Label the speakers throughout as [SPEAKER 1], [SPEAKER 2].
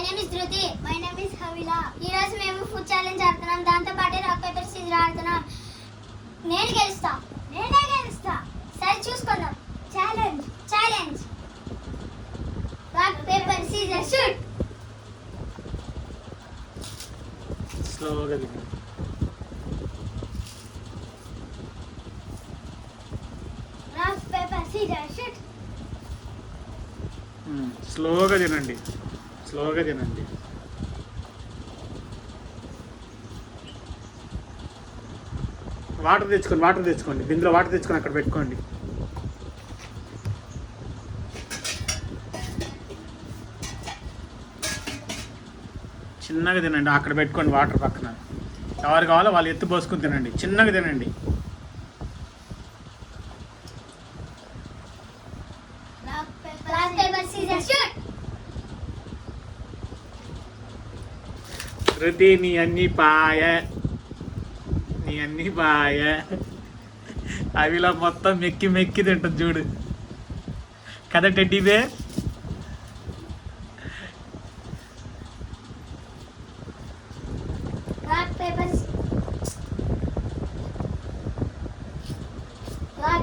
[SPEAKER 1] Name is Dhriti. My name is Havila. ఈ రోజు మేము ఫుడ్ ఛాలెంజ్ ఆడుతున్నాం. దాంతో పాటు రాక్ పేపర్ సీజర్ ఆడుతున్నాం. నేను గెలుస్తా. నేనే గెలుస్తా. సరే చూసుకుందాం. Challenge challenge. Rock paper scissor shoot.
[SPEAKER 2] స్లోగా
[SPEAKER 1] రాక్ పేపర్ సీజర్ షూట్.
[SPEAKER 2] స్లోగా తినండి, స్లోగా తినండి. వాటర్ తెచ్చుకోండి, బిందులో వాటర్ తెచ్చుకొని అక్కడ పెట్టుకోండి. చిన్నగా తినండి, అక్కడ పెట్టుకోండి వాటర్ పక్కన. ఎవరు కావాలో వాళ్ళు ఎత్తు పోసుకొని తినండి, చిన్నగా తినండి.
[SPEAKER 1] Rock paper scissor shoot.
[SPEAKER 2] Dhriti నీ అన్ని పాయ, అవిలా మొత్తం మెక్కి మెక్కి తింటుంది చూడు కదా teddy bear.
[SPEAKER 1] Rock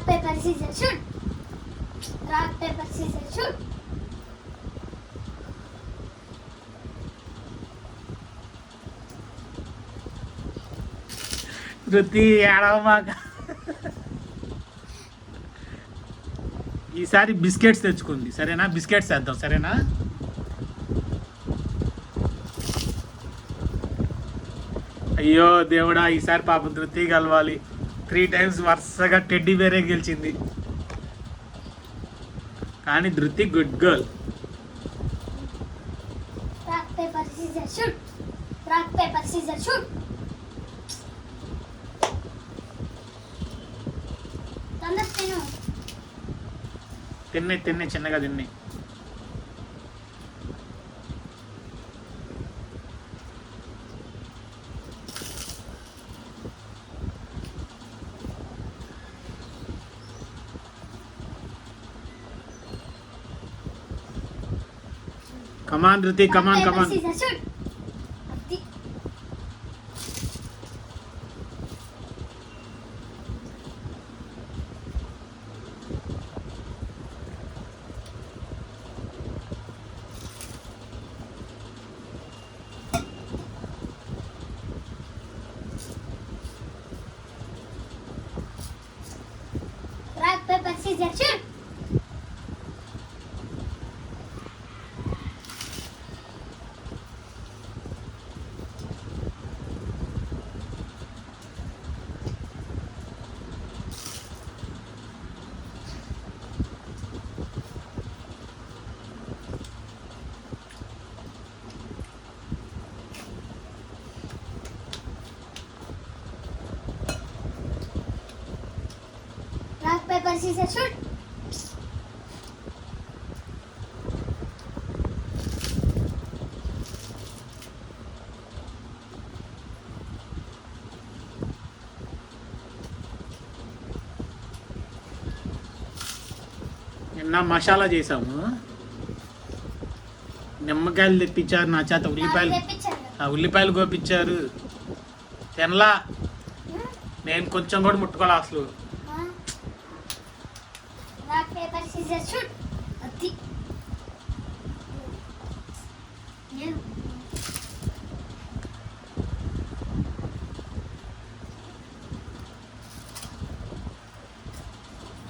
[SPEAKER 1] paper scissor shoot. Rock paper scissor shoot.
[SPEAKER 2] Dhriti ఏడవమాక. ఈసారి బిస్కెట్స్ తెచ్చుకుంది సరేనా, బిస్కెట్స్ వేద్దాం సరేనా. అయ్యో దేవుడా, ఈసారి పాపం ధృతి గెలవాలి. 3 times వరుసగా టెడ్డీ బేరే గెలిచింది. కానీ Dhriti good girl.
[SPEAKER 1] Rock paper scissor shoot. Rock paper scissor shoot.
[SPEAKER 2] తిన్నే చిన్నగా తిన్నే. Come on Dhriti, come on.
[SPEAKER 1] Rock paper scissor shoot. Rock paper scissor shoot.
[SPEAKER 2] నిన్న మసాలా చేసాము, నిమ్మకాయలు తెప్పించారు నా చేత, ఉల్లిపాయలు కోపించారు. తినలా, నేను కొంచెం కూడా ముట్టుకోలే అసలు.
[SPEAKER 1] Rock paper scissor shoot. అది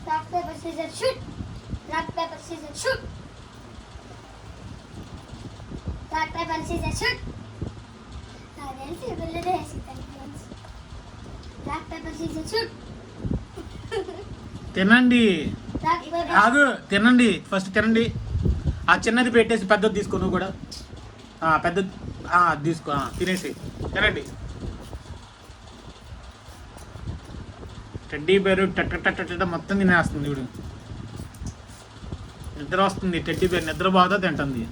[SPEAKER 1] rock paper scissor shoot. Rock paper scissor shoot. Rock paper scissor shoot. Rock paper scissor shoot.
[SPEAKER 2] తినండి,
[SPEAKER 1] రాక్ పేపర్
[SPEAKER 2] ఆగు, తినండి ఫస్ట్ తినండి. ఆ చిన్నది పెట్టేసి పెద్దది తీసుకో నువ్వు కూడా. పెద్దది తీసుకో, తినేసి తినండి. టెడ్డీ బేరు టట్ట మొత్తం తినేస్తుంది ఇప్పుడు. నిద్ర వస్తుంది, టెడ్డీ బేర్ నిద్ర బాగా తింటుంది.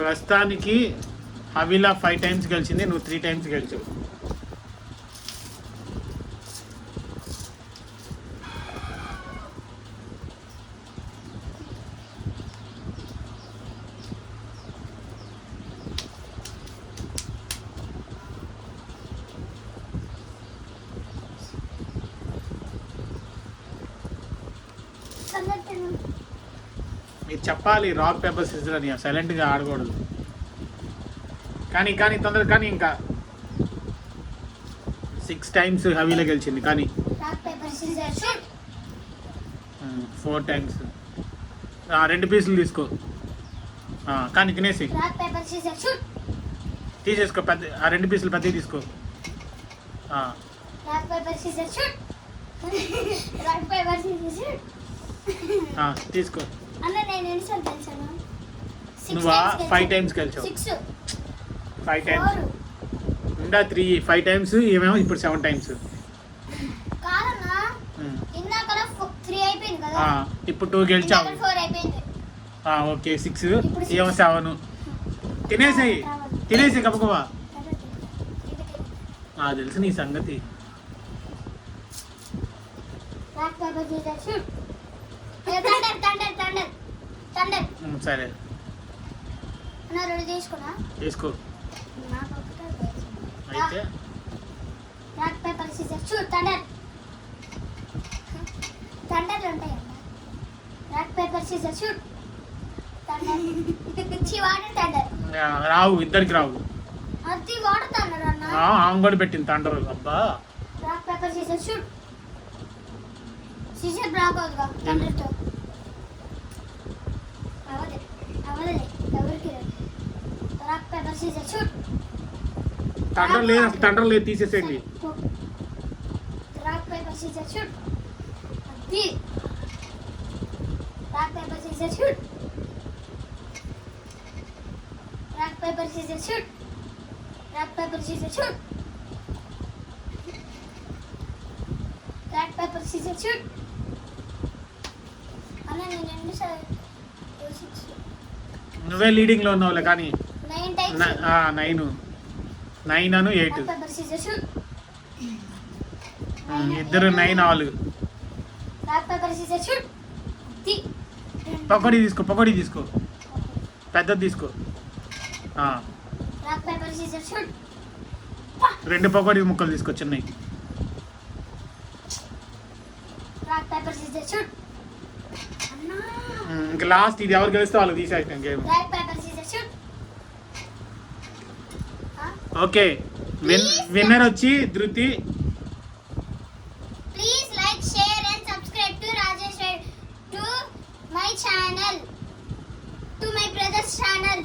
[SPEAKER 2] ప్రస్తుతానికి హవీలా 5 టైమ్స్ గెలిచింది, నువ్వు 3 టైమ్స్ గెలిచావు. మీరు చెప్పాలి రాక్ పేపర్ సిజర్ అని, సైలెంట్గా ఆడకూడదు. కానీ తొందరగా కానీ. ఇంకా 6 టైమ్స్ హవీలో గెలిచింది కానీ. 4 టైమ్స్. 2 పీసులు తీసుకో కానీ తినేసి తీసేసుకో. పెద్ద 2 పీసులు పెద్దవి తీసుకో. తీసుకో. నువ్వా 5 టైమ్స్ గెలిచావు. 5 టైమ్స్ ఇంకా 5 టైమ్స్, ఏమేమో ఇప్పుడు 7 టైమ్స్. ఇప్పుడు 2 గెలిచావు. ఓకే 6 ఏమో 7. తినేసి కప్పుకోవా. తెలుసు నీ సంగతి. సరే తీసుకో. అయితే రావు, ఇద్దరికి రావు. ఆమె కూడా పెట్టింది తండర్. అబ్బా తండర్ లేదు తీసేసేయండి. నువ్వే లీడింగ్ లో ఉన్నావులే కానీ. 9 అను 8. ఇద్దరు 9 ఆలు. పకోడీ తీసుకో. పెద్దది తీసుకో. 2 పకోడీ ముక్కలు తీసుకో చిన్నవి. ఇంకా లాస్ట్ ఇది ఎవరు గెలిస్తే వాళ్ళు తీసేస్తాం గేమ్. ఓకే విన్నర్ వచ్చి ధృతి.
[SPEAKER 1] Please like, share and subscribe to Rajesh to my channel, to my brothers channel.